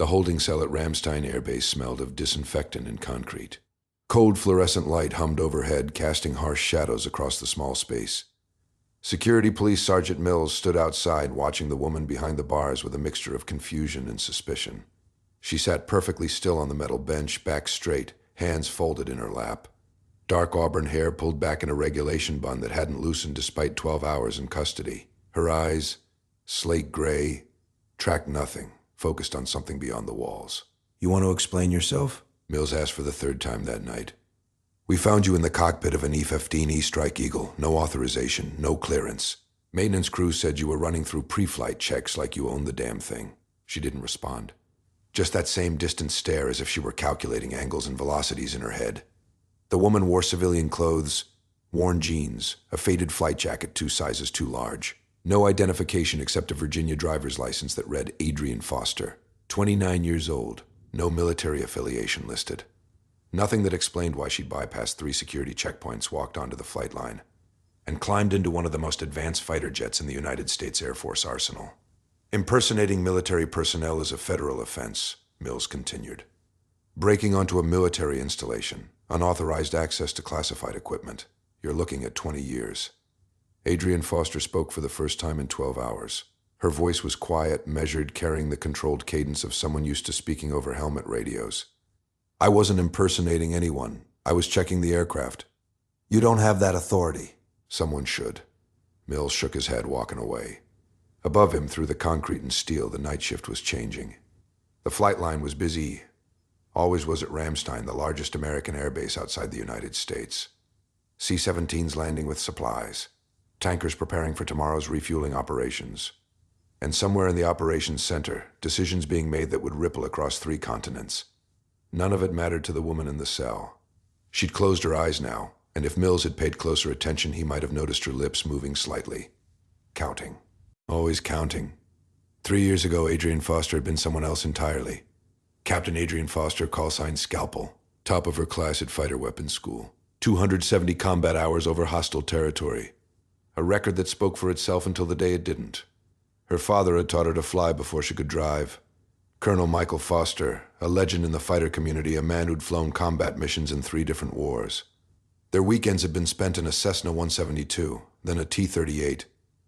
The holding cell at Ramstein Air Base smelled of disinfectant and concrete. Cold fluorescent light hummed overhead, casting harsh shadows across the small space. Security Police Sergeant Mills stood outside, watching the woman behind the bars with a mixture of confusion and suspicion. She sat perfectly still on the metal bench, back straight, hands folded in her lap. Dark auburn hair pulled back in a regulation bun that hadn't loosened despite 12 hours in custody. Her eyes, slate gray, tracked nothing, focused on something beyond the walls. "You want to explain yourself?" Mills asked for the third time that night. "We found you in the cockpit of an F-15E Strike Eagle. No authorization, no clearance. Maintenance crew said you were running through pre-flight checks like you owned the damn thing." She didn't respond. Just that same distant stare, as if she were calculating angles and velocities in her head. The woman wore civilian clothes, worn jeans, a faded flight jacket 2 sizes too large. No identification except a Virginia driver's license that read Adrian Foster, 29 years old, no military affiliation listed. Nothing that explained why she'd bypassed 3 security checkpoints, walked onto the flight line, and climbed into one of the most advanced fighter jets in the United States Air Force arsenal. "Impersonating military personnel is a federal offense," Mills continued. "Breaking onto a military installation, unauthorized access to classified equipment. You're looking at 20 years. Adrian Foster spoke for the first time in 12 hours. Her voice was quiet, measured, carrying the controlled cadence of someone used to speaking over helmet radios. "I wasn't impersonating anyone. I was checking the aircraft." "You don't have that authority." "Someone should." Mills shook his head, walking away. Above him, through the concrete and steel, the night shift was changing. The flight line was busy. Always was at Ramstein, the largest American air base outside the United States. C-17s landing with supplies. Tankers preparing for tomorrow's refueling operations. And somewhere in the operations center, decisions being made that would ripple across 3 continents. None of it mattered to the woman in the cell. She'd closed her eyes now, and if Mills had paid closer attention, he might have noticed her lips moving slightly. Counting. Always counting. 3 years ago, Adrian Foster had been someone else entirely. Captain Adrian Foster, callsign Scalpel, top of her class at fighter weapons school. 270 combat hours over hostile territory. A record that spoke for itself until the day it didn't. Her father had taught her to fly before she could drive. Colonel Michael Foster, a legend in the fighter community, a man who'd flown combat missions in 3 different wars. Their weekends had been spent in a Cessna 172, then a T-38,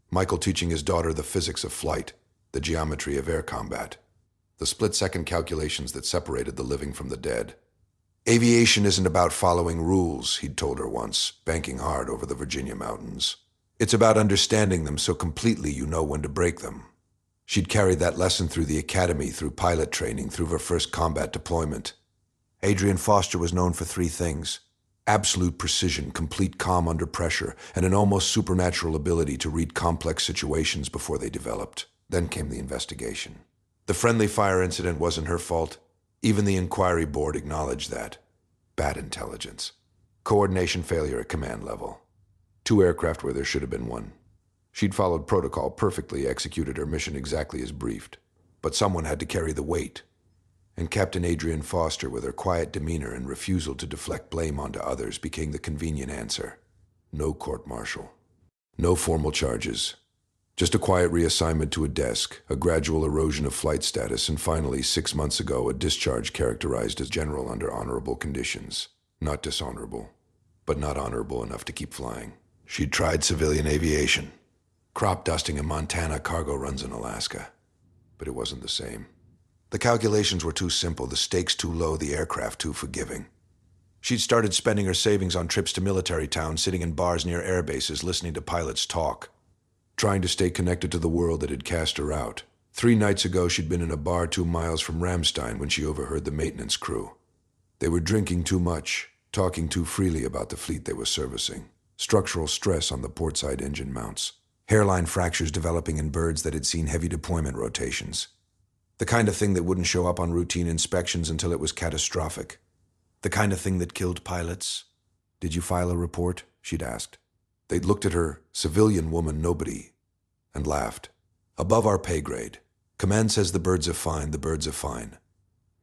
Michael teaching his daughter the physics of flight, the geometry of air combat, the split-second calculations that separated the living from the dead. "Aviation isn't about following rules," he'd told her once, banking hard over the Virginia mountains. "It's about understanding them so completely you know when to break them." She'd carried that lesson through the academy, through pilot training, through her first combat deployment. Adrian Foster was known for 3 things: absolute precision, complete calm under pressure, and an almost supernatural ability to read complex situations before they developed. Then came the investigation. The friendly fire incident wasn't her fault. Even the inquiry board acknowledged that. Bad intelligence. Coordination failure at command level. 2 aircraft where there should have been 1. She'd followed protocol perfectly, executed her mission exactly as briefed. But someone had to carry the weight. And Captain Adrian Foster, with her quiet demeanor and refusal to deflect blame onto others, became the convenient answer. No court-martial. No formal charges. Just a quiet reassignment to a desk, a gradual erosion of flight status, and finally, 6 months ago, a discharge characterized as general under honorable conditions. Not dishonorable, but not honorable enough to keep flying. She'd tried civilian aviation. Crop dusting in Montana, cargo runs in Alaska. But it wasn't the same. The calculations were too simple, the stakes too low, the aircraft too forgiving. She'd started spending her savings on trips to military towns, sitting in bars near air bases, listening to pilots talk. Trying to stay connected to the world that had cast her out. 3 nights ago, she'd been in a bar 2 miles from Ramstein when she overheard the maintenance crew. They were drinking too much, talking too freely about the fleet they were servicing. Structural stress on the portside engine mounts. Hairline fractures developing in birds that had seen heavy deployment rotations. The kind of thing that wouldn't show up on routine inspections until it was catastrophic. The kind of thing that killed pilots. "Did you file a report?" she'd asked. They'd looked at her, civilian woman, nobody, and laughed. "Above our pay grade. Command says the birds are fine, the birds are fine."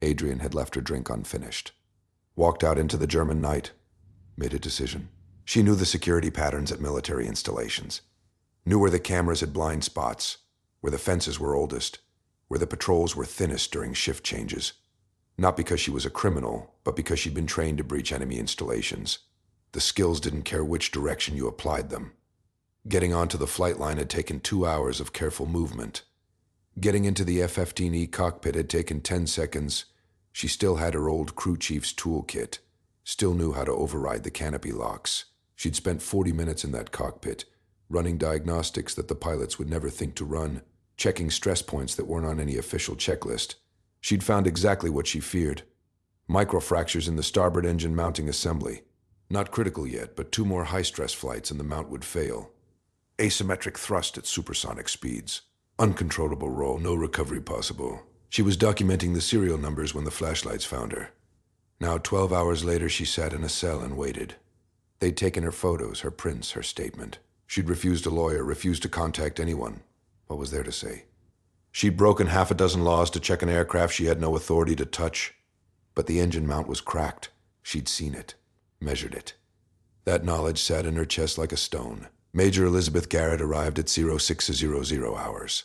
Adrian had left her drink unfinished. Walked out into the German night. Made a decision. She knew the security patterns at military installations. Knew where the cameras had blind spots, where the fences were oldest, where the patrols were thinnest during shift changes. Not because she was a criminal, but because she'd been trained to breach enemy installations. The skills didn't care which direction you applied them. Getting onto the flight line had taken 2 hours of careful movement. Getting into the F-15E cockpit had taken 10 seconds. She still had her old crew chief's toolkit, still knew how to override the canopy locks. She'd spent 40 minutes in that cockpit, running diagnostics that the pilots would never think to run, checking stress points that weren't on any official checklist. She'd found exactly what she feared. Microfractures in the starboard engine mounting assembly. Not critical yet, but 2 more high-stress flights and the mount would fail. Asymmetric thrust at supersonic speeds. Uncontrollable roll, no recovery possible. She was documenting the serial numbers when the flashlights found her. Now, 12 hours later, she sat in a cell and waited. They'd taken her photos, her prints, her statement. She'd refused a lawyer, refused to contact anyone. What was there to say? She'd broken half a dozen laws to check an aircraft she had no authority to touch. But the engine mount was cracked. She'd seen it, measured it. That knowledge sat in her chest like a stone. Major Elizabeth Garrett arrived at 0600 hours.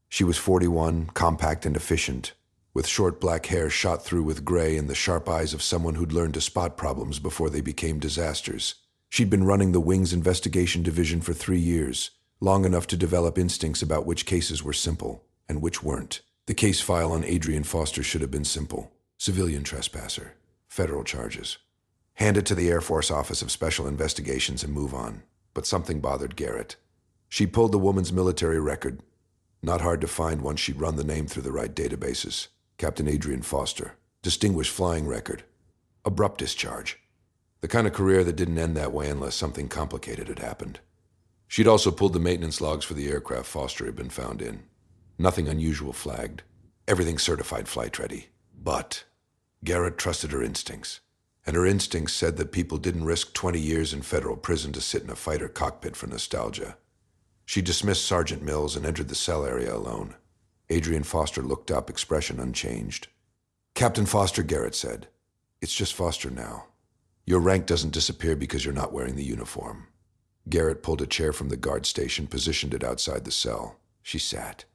She was 41, compact and efficient, with short black hair shot through with gray and the sharp eyes of someone who'd learned to spot problems before they became disasters. She'd been running the Wings Investigation Division for 3 years, long enough to develop instincts about which cases were simple and which weren't. The case file on Adrian Foster should have been simple. Civilian trespasser. Federal charges. Hand it to the Air Force Office of Special Investigations and move on. But something bothered Garrett. She pulled the woman's military record. Not hard to find once she'd run the name through the right databases. Captain Adrian Foster. Distinguished flying record. Abrupt discharge. The kind of career that didn't end that way unless something complicated had happened. She'd also pulled the maintenance logs for the aircraft Foster had been found in. Nothing unusual flagged. Everything certified flight ready. But Garrett trusted her instincts. And her instincts said that people didn't risk 20 years in federal prison to sit in a fighter cockpit for nostalgia. She dismissed Sergeant Mills and entered the cell area alone. Adrian Foster looked up, expression unchanged. Captain Foster, Garrett said. It's just Foster now. Your rank doesn't disappear because you're not wearing the uniform. Garrett pulled a chair from the guard station, positioned it outside the cell. She sat.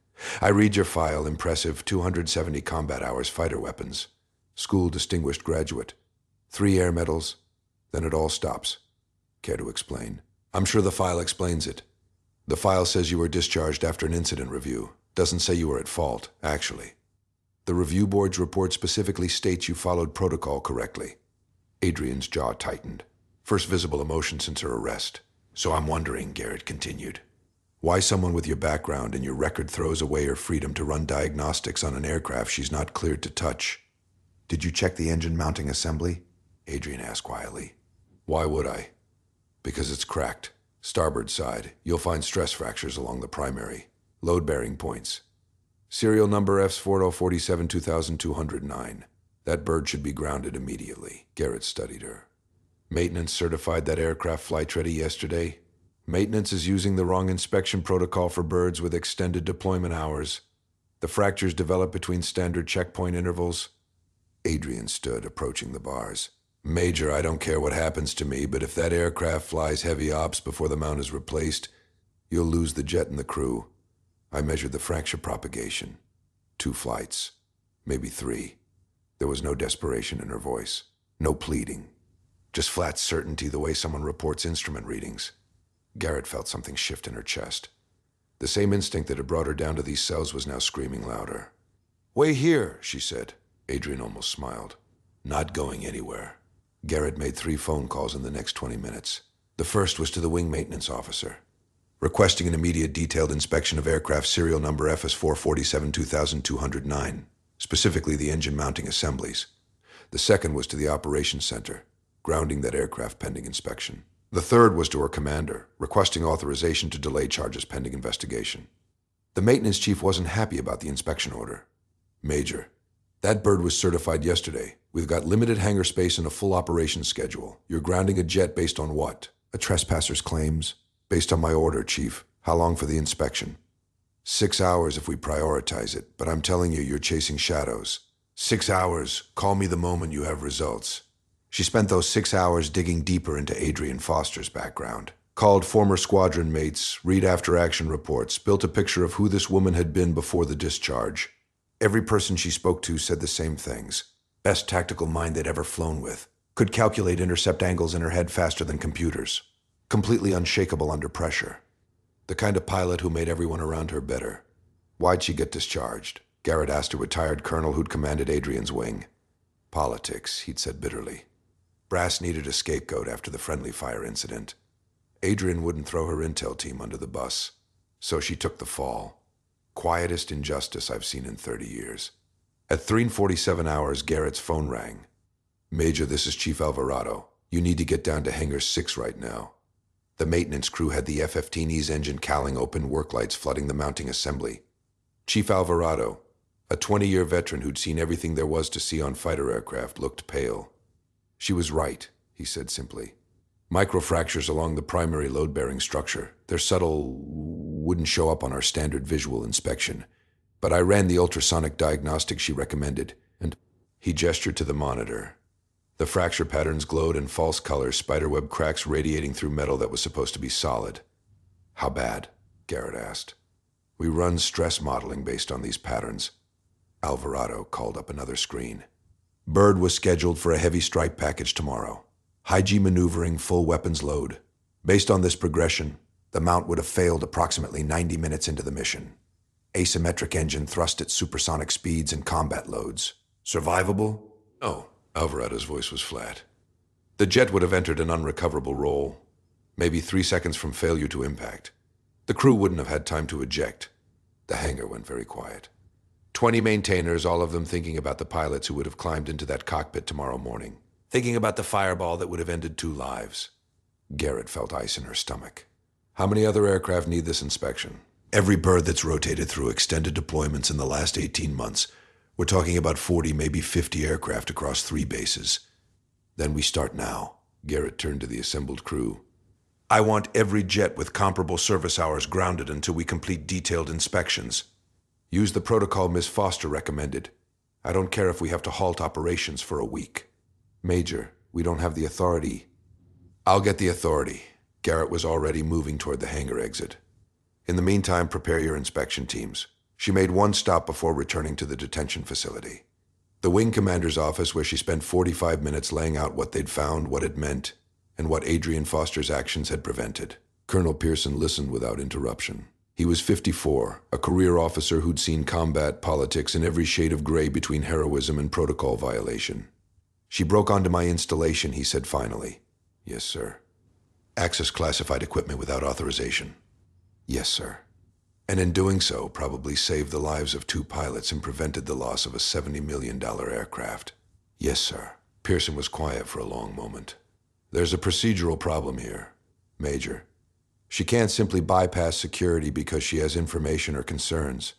I read your file, impressive, 270 combat hours fighter weapons. School distinguished graduate. 3 air medals. Then it all stops. Care to explain? I'm sure the file explains it. The file says you were discharged after an incident review. Doesn't say you were at fault, actually. The review board's report specifically states you followed protocol correctly. Adrian's jaw tightened. First visible emotion since her arrest. So I'm wondering, Garrett continued, why someone with your background and your record throws away her freedom to run diagnostics on an aircraft she's not cleared to touch. Did you check the engine mounting assembly? Adrian asked quietly. Why would I? Because it's cracked. Starboard side. You'll find stress fractures along the primary. Load-bearing points. Serial number F-4047-2209. That bird should be grounded immediately. Garrett studied her. Maintenance certified that aircraft flight ready yesterday. Maintenance is using the wrong inspection protocol for birds with extended deployment hours. The fractures develop between standard checkpoint intervals. Adrian stood, approaching the bars. Major, I don't care what happens to me, but if that aircraft flies heavy ops before the mount is replaced, you'll lose the jet and the crew. I measured the fracture propagation. 2 flights. Maybe 3. There was no desperation in her voice. No pleading. Just flat certainty the way someone reports instrument readings. Garrett felt something shift in her chest. The same instinct that had brought her down to these cells was now screaming louder. Wait here, she said. Adrian almost smiled. Not going anywhere. Garrett made 3 phone calls in the next 20 minutes. The first was to the wing maintenance officer, requesting an immediate detailed inspection of aircraft serial number FS-447-2209, specifically the engine mounting assemblies. The second was to the operations center, grounding that aircraft pending inspection. The third was to her commander, requesting authorization to delay charges pending investigation. The maintenance chief wasn't happy about the inspection order. Major, that bird was certified yesterday. We've got limited hangar space and a full operations schedule. You're grounding a jet based on what? A trespasser's claims. Based on my order, Chief. How long for the inspection? 6 hours if we prioritize it, but I'm telling you, you're chasing shadows. 6 hours. Call me the moment you have results. She spent those 6 hours digging deeper into Adrian Foster's background. Called former squadron mates, read after-action reports, built a picture of who this woman had been before the discharge. Every person she spoke to said the same things. Best tactical mind they'd ever flown with. Could calculate intercept angles in her head faster than computers. Completely unshakable under pressure. The kind of pilot who made everyone around her better. Why'd she get discharged? Garrett asked a retired colonel who'd commanded Adrian's wing. Politics, he'd said bitterly. Brass needed a scapegoat after the friendly fire incident. Adrian wouldn't throw her intel team under the bus. So she took the fall. Quietest injustice I've seen in 30 years. At 3:47 hours, Garrett's phone rang. Major, this is Chief Alvarado. You need to get down to Hangar 6 right now. The maintenance crew had the F-15E's engine cowling open, work lights flooding the mounting assembly. Chief Alvarado, a 20-year veteran who'd seen everything there was to see on fighter aircraft, looked pale. She was right, he said simply. Microfractures along the primary load-bearing structure. They're subtle, wouldn't show up on our standard visual inspection. But I ran the ultrasonic diagnostics she recommended, and he gestured to the monitor. The fracture patterns glowed in false colors, spiderweb cracks radiating through metal that was supposed to be solid. How bad? Garrett asked. We run stress modeling based on these patterns. Alvarado called up another screen. Bird was scheduled for a heavy strike package tomorrow. High-G maneuvering, full weapons load. Based on this progression, the mount would have failed approximately 90 minutes into the mission. Asymmetric engine thrust at supersonic speeds and combat loads. Survivable? No. Alvarado's voice was flat. The jet would have entered an unrecoverable roll, maybe 3 seconds from failure to impact. The crew wouldn't have had time to eject. The hangar went very quiet. 20 maintainers, all of them thinking about the pilots who would have climbed into that cockpit tomorrow morning. Thinking about the fireball that would have ended 2 lives. Garrett felt ice in her stomach. How many other aircraft need this inspection? Every bird that's rotated through extended deployments in the last 18 months. We're talking about 40, maybe 50 aircraft across 3 bases. Then we start now. Garrett turned to the assembled crew. I want every jet with comparable service hours grounded until we complete detailed inspections. Use the protocol Miss Foster recommended. I don't care if we have to halt operations for a week. Major, we don't have the authority. I'll get the authority. Garrett was already moving toward the hangar exit. In the meantime, prepare your inspection teams. She made one stop before returning to the detention facility. The wing commander's office, where she spent 45 minutes laying out what they'd found, what it meant, and what Adrian Foster's actions had prevented. Colonel Pearson listened without interruption. He was 54, a career officer who'd seen combat, politics, and every shade of gray between heroism and protocol violation. She broke onto my installation, he said finally. Yes, sir. Access classified equipment without authorization. Yes, sir. And in doing so, probably saved the lives of 2 pilots and prevented the loss of a $70 million aircraft. Yes, sir. Pearson was quiet for a long moment. There's a procedural problem here, Major. She can't simply bypass security because she has information or concerns.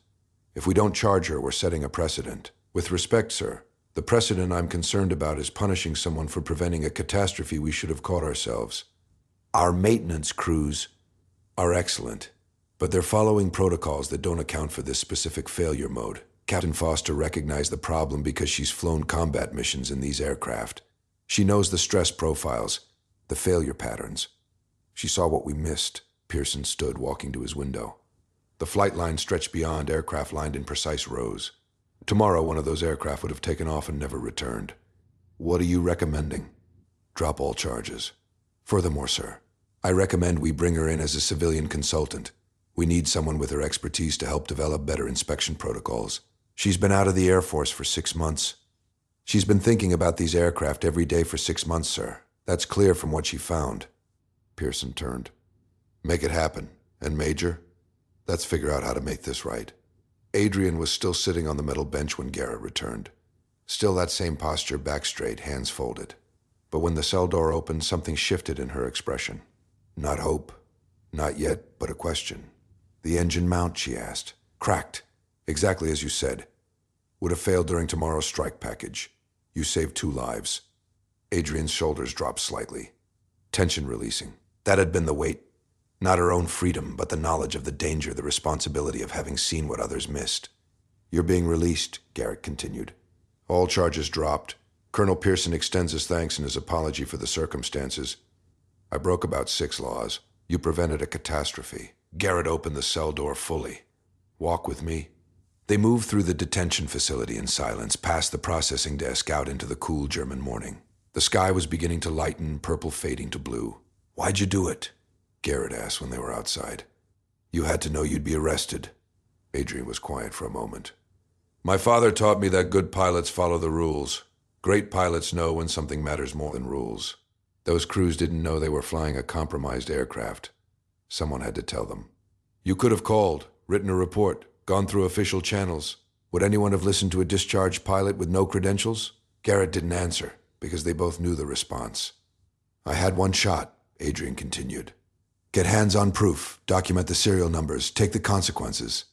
If we don't charge her, we're setting a precedent. With respect, sir, the precedent I'm concerned about is punishing someone for preventing a catastrophe we should have caught ourselves. Our maintenance crews are excellent, but they're following protocols that don't account for this specific failure mode. Captain Foster recognized the problem because she's flown combat missions in these aircraft. She knows the stress profiles, the failure patterns. She saw what we missed. Pearson stood, walking to his window. The flight line stretched beyond, aircraft lined in precise rows. Tomorrow, one of those aircraft would have taken off and never returned. What are you recommending? Drop all charges. Furthermore, sir, I recommend we bring her in as a civilian consultant. We need someone with her expertise to help develop better inspection protocols. She's been out of the Air Force for 6 months. She's been thinking about these aircraft every day for 6 months, sir. That's clear from what she found. Pearson turned. Make it happen. And Major, let's figure out how to make this right. Adrian was still sitting on the metal bench when Garrett returned. Still that same posture, back straight, hands folded. But when the cell door opened, something shifted in her expression. Not hope. Not yet, but a question. The engine mount, she asked. Cracked. Exactly as you said. Would have failed during tomorrow's strike package. You saved 2 lives. Adrian's shoulders dropped slightly. Tension releasing. That had been the weight. Not her own freedom, but the knowledge of the danger, the responsibility of having seen what others missed. You're being released, Garrett continued. All charges dropped. Colonel Pearson extends his thanks and his apology for the circumstances. I broke about 6 laws. You prevented a catastrophe. Garrett opened the cell door fully. Walk with me. They moved through the detention facility in silence, past the processing desk, out into the cool German morning. The sky was beginning to lighten, purple fading to blue. "Why'd you do it?" Garrett asked when they were outside. "You had to know you'd be arrested." Adrian was quiet for a moment. "My father taught me that good pilots follow the rules. Great pilots know when something matters more than rules." Those crews didn't know they were flying a compromised aircraft. Someone had to tell them. "You could have called, written a report, gone through official channels. Would anyone have listened to a discharged pilot with no credentials?" Garrett didn't answer, because they both knew the response. "I had one shot," Adrian continued. "Get hands-on proof, document the serial numbers, take the consequences.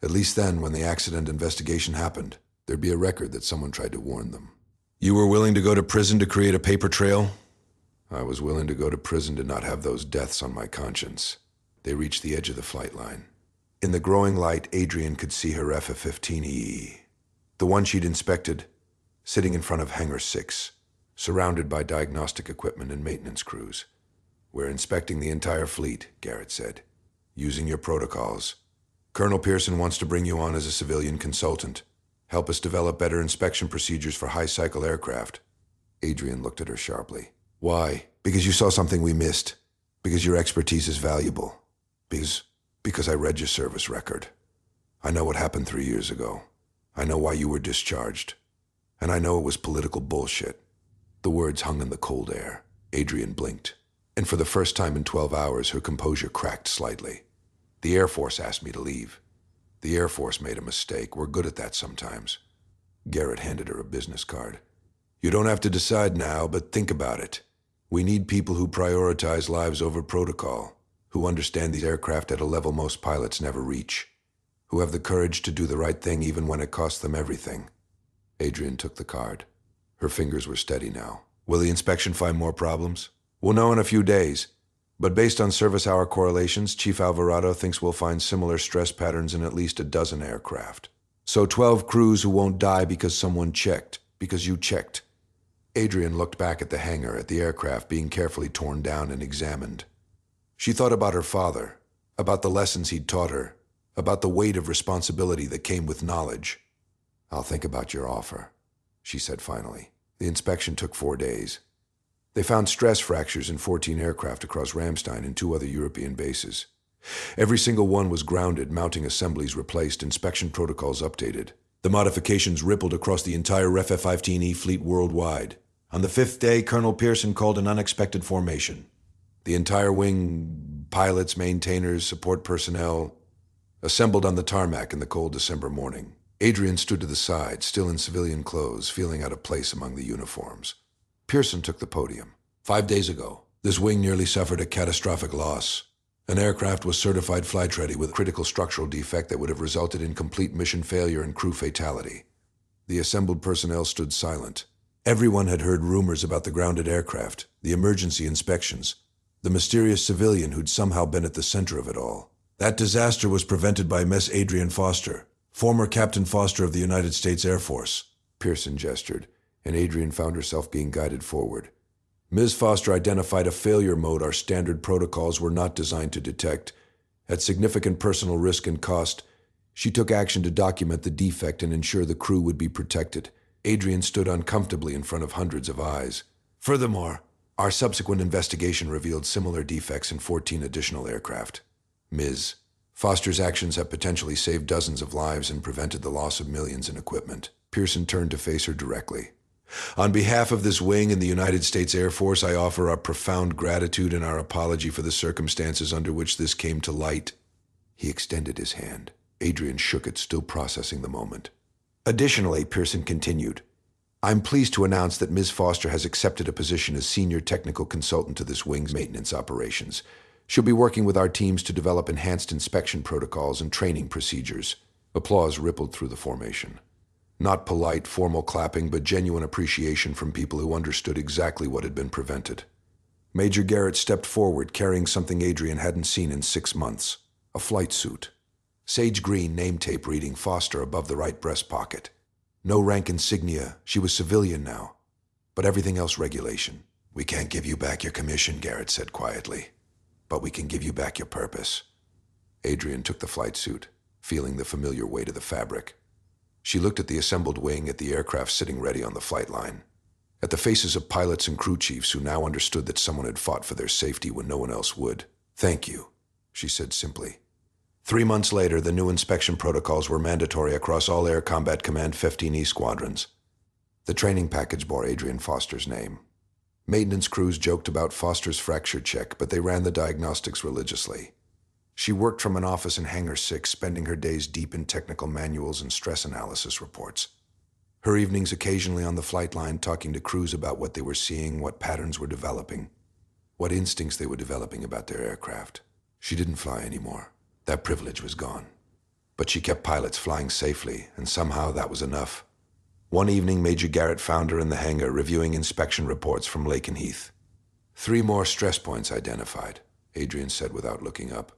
At least then, when the accident investigation happened, there'd be a record that someone tried to warn them." "You were willing to go to prison to create a paper trail?" "I was willing to go to prison to not have those deaths on my conscience." They reached the edge of the flight line. In the growing light, Adrian could see her F-15E, the one she'd inspected, sitting in front of Hangar 6, surrounded by diagnostic equipment and maintenance crews. "We're inspecting the entire fleet," Garrett said, "using your protocols. Colonel Pearson wants to bring you on as a civilian consultant. Help us develop better inspection procedures for high-cycle aircraft." Adrian looked at her sharply. "Why?" "Because you saw something we missed. Because your expertise is valuable. Because I read your service record. I know what happened 3 years ago. I know why you were discharged. And I know it was political bullshit." The words hung in the cold air. Adrian blinked. And for the first time in 12 hours, her composure cracked slightly. "The Air Force asked me to leave. The Air Force made a mistake. We're good at that sometimes." Garrett handed her a business card. "You don't have to decide now, but think about it. We need people who prioritize lives over protocol, who understand these aircraft at a level most pilots never reach, who have the courage to do the right thing even when it costs them everything." Adrian took the card. Her fingers were steady now. "Will the inspection find more problems?" "We'll know in a few days. But based on service hour correlations, Chief Alvarado thinks we'll find similar stress patterns in at least a dozen aircraft. So 12 crews who won't die because someone checked, because you checked." Adrian looked back at the hangar, at the aircraft being carefully torn down and examined. She thought about her father, about the lessons he'd taught her, about the weight of responsibility that came with knowledge. "I'll think about your offer," she said finally. The inspection took 4 days. They found stress fractures in 14 aircraft across Ramstein and 2 other European bases. Every single one was grounded, mounting assemblies replaced, inspection protocols updated. The modifications rippled across the entire F-15E fleet worldwide. On the 5th day, Colonel Pearson called an unexpected formation. The entire wing, pilots, maintainers, support personnel, assembled on the tarmac in the cold December morning. Adrian stood to the side, still in civilian clothes, feeling out of place among the uniforms. Pearson took the podium. 5 days ago, this wing nearly suffered a catastrophic loss. An aircraft was certified flight-ready with a critical structural defect that would have resulted in complete mission failure and crew fatality. The assembled personnel stood silent. Everyone had heard rumors about the grounded aircraft, the emergency inspections, the mysterious civilian who'd somehow been at the center of it all. That disaster was prevented by Miss Adrian Foster, former Captain Foster of the United States Air Force. Pearson gestured, and Adrian found herself being guided forward. Ms. Foster identified a failure mode our standard protocols were not designed to detect. At significant personal risk and cost, she took action to document the defect and ensure the crew would be protected. Adrian stood uncomfortably in front of hundreds of eyes. Furthermore, our subsequent investigation revealed similar defects in 14 additional aircraft. Ms. Foster's actions have potentially saved dozens of lives and prevented the loss of millions in equipment. Pearson turned to face her directly. On behalf of this wing and the United States Air Force, I offer our profound gratitude and our apology for the circumstances under which this came to light. He extended his hand. Adrian shook it, still processing the moment. Additionally, Pearson continued, I'm pleased to announce that Ms. Foster has accepted a position as senior technical consultant to this wing's maintenance operations. She'll be working with our teams to develop enhanced inspection protocols and training procedures. Applause rippled through the formation. Not polite, formal clapping, but genuine appreciation from people who understood exactly what had been prevented. Major Garrett stepped forward, carrying something Adrian hadn't seen in 6 months. A flight suit. Sage green name tape reading Foster above the right breast pocket. No rank insignia. She was civilian now. But everything else regulation. We can't give you back your commission, Garrett said quietly. But we can give you back your purpose. Adrian took the flight suit, feeling the familiar weight of the fabric. She looked at the assembled wing, at the aircraft sitting ready on the flight line, at the faces of pilots and crew chiefs who now understood that someone had fought for their safety when no one else would. "Thank you," she said simply. 3 months later, the new inspection protocols were mandatory across all Air Combat Command F-15E squadrons. The training package bore Adrian Foster's name. Maintenance crews joked about Foster's fracture check, but they ran the diagnostics religiously. She worked from an office in Hangar 6, spending her days deep in technical manuals and stress analysis reports. Her evenings occasionally on the flight line, talking to crews about what they were seeing, what patterns were developing, what instincts they were developing about their aircraft. She didn't fly anymore. That privilege was gone. But she kept pilots flying safely, and somehow that was enough. One evening, Major Garrett found her in the hangar reviewing inspection reports from Lake and Heath. 3 more stress points identified, Adrian said without looking up.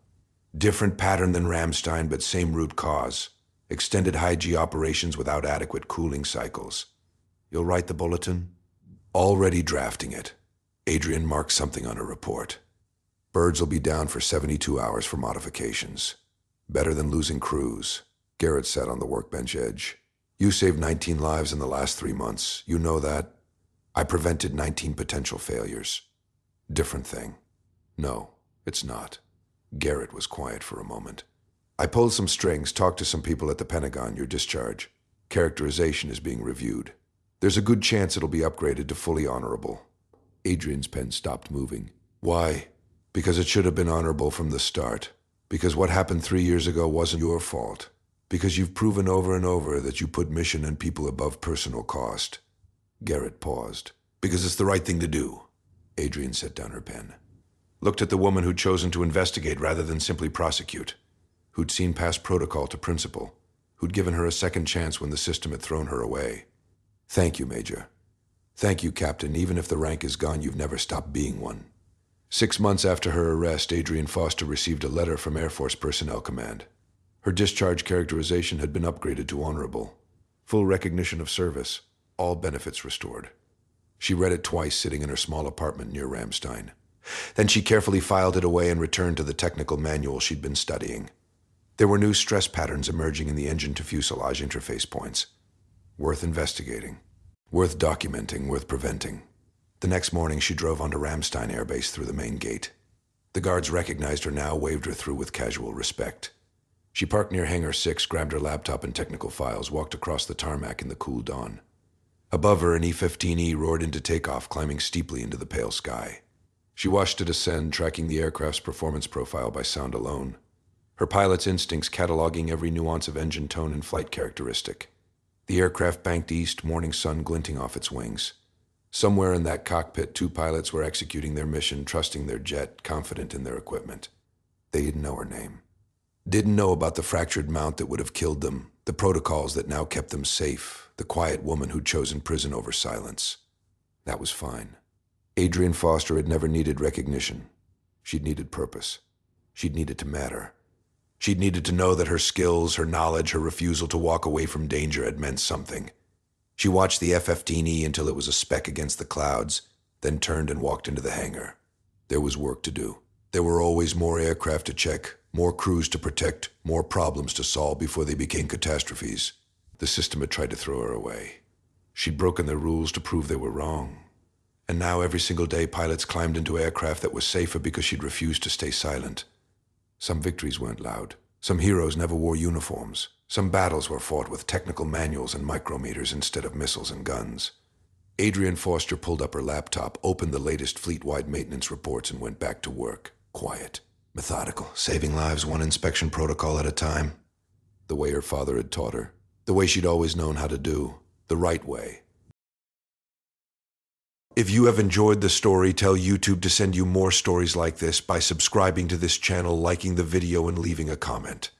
Different pattern than Ramstein, but same root cause. Extended high-G operations without adequate cooling cycles. You'll write the bulletin? Already drafting it. Adrian marked something on her report. Birds will be down for 72 hours for modifications. Better than losing crews. Garrett sat on the workbench edge. You saved 19 lives in the last 3 months. You know that? I prevented 19 potential failures. Different thing. No, it's not. Garrett was quiet for a moment. I pulled some strings, talked to some people at the Pentagon. Your discharge. Characterization is being reviewed. There's a good chance it'll be upgraded to fully honorable. Adrian's pen stopped moving. Why? Because it should have been honorable from the start. Because what happened 3 years ago wasn't your fault. Because you've proven over and over that you put mission and people above personal cost. Garrett paused. Because it's the right thing to do. Adrian set down her pen. Looked at the woman who'd chosen to investigate rather than simply prosecute. Who'd seen past protocol to principle. Who'd given her a second chance when the system had thrown her away. Thank you, Major. Thank you, Captain. Even if the rank is gone, you've never stopped being one. 6 months after her arrest, Adrian Foster received a letter from Air Force Personnel Command. Her discharge characterization had been upgraded to honorable. Full recognition of service. All benefits restored. She read it twice, sitting in her small apartment near Ramstein. Then she carefully filed it away and returned to the technical manual she'd been studying. There were new stress patterns emerging in the engine-to-fuselage interface points. Worth investigating. Worth documenting, worth preventing. The next morning, she drove onto Ramstein Air Base through the main gate. The guards recognized her now, waved her through with casual respect. She parked near Hangar 6, grabbed her laptop and technical files, walked across the tarmac in the cool dawn. Above her, an E-15E roared into takeoff, climbing steeply into the pale sky. She watched it ascend, tracking the aircraft's performance profile by sound alone. Her pilot's instincts cataloging every nuance of engine tone and flight characteristic. The aircraft banked east, morning sun glinting off its wings. Somewhere in that cockpit, 2 pilots were executing their mission, trusting their jet, confident in their equipment. They didn't know her name. Didn't know about the fractured mount that would have killed them, the protocols that now kept them safe, the quiet woman who'd chosen prison over silence. That was fine. Adrian Foster had never needed recognition. She'd needed purpose. She'd needed to matter. She'd needed to know that her skills, her knowledge, her refusal to walk away from danger had meant something. She watched the F-15E until it was a speck against the clouds, then turned and walked into the hangar. There was work to do. There were always more aircraft to check, more crews to protect, more problems to solve before they became catastrophes. The system had tried to throw her away. She'd broken their rules to prove they were wrong. And now every single day pilots climbed into aircraft that was safer because she'd refused to stay silent. Some victories weren't loud. Some heroes never wore uniforms. Some battles were fought with technical manuals and micrometers instead of missiles and guns. Adrian Foster pulled up her laptop, opened the latest fleet-wide maintenance reports, and went back to work. Quiet, methodical, saving lives one inspection protocol at a time. The way her father had taught her. The way she'd always known how to do. The right way. If you have enjoyed the story, tell YouTube to send you more stories like this by subscribing to this channel, liking the video, and leaving a comment.